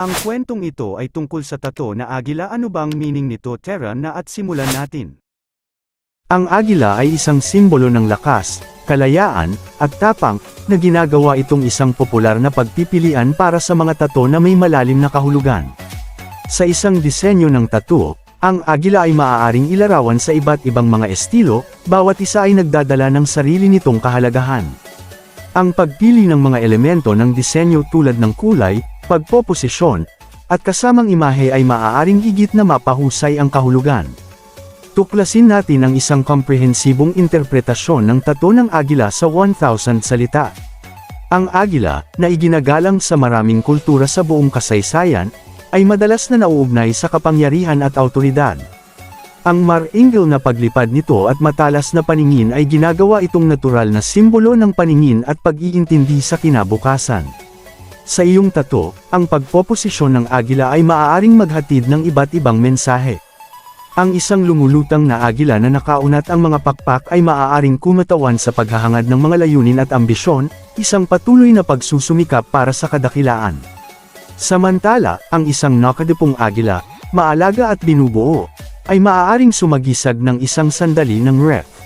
Ang kwentong ito ay tungkol sa tato na agila. Ano bang meaning nito? Tara na at simulan natin. Ang agila ay isang simbolo ng lakas, kalayaan, at tapang, na ginagawa itong isang popular na pagpipilian para sa mga tato na may malalim na kahulugan. Sa isang disenyo ng tato, ang agila ay maaaring ilarawan sa iba't ibang mga estilo, bawat isa ay nagdadala ng sarili nitong kahalagahan. Ang pagpili ng mga elemento ng disenyo tulad ng kulay, pagpoposisyon, at kasamang imahe ay maaaring higit na mapahusay ang kahulugan. Tuklasin natin ang isang komprehensibong interpretasyon ng tato ng agila sa 1,000 salita. Ang agila, na iginagalang sa maraming kultura sa buong kasaysayan, ay madalas na nauugnay sa kapangyarihan at awtoridad. Ang maringal na paglipad nito at matalas na paningin ay ginagawa itong natural na simbolo ng paningin at pag-iintindi sa kinabukasan. Sa iyong tato, ang pagpoposisyon ng agila ay maaaring maghatid ng iba't ibang mensahe. Ang isang lumulutang na agila na nakaunat ang mga pakpak ay maaaring kumatawan sa paghahangad ng mga layunin at ambisyon, isang patuloy na pagsusumikap para sa kadakilaan. Samantala, ang isang nakadipong agila, maalaga at binubuo, ay maaaring sumagisag ng isang sandali ng ref.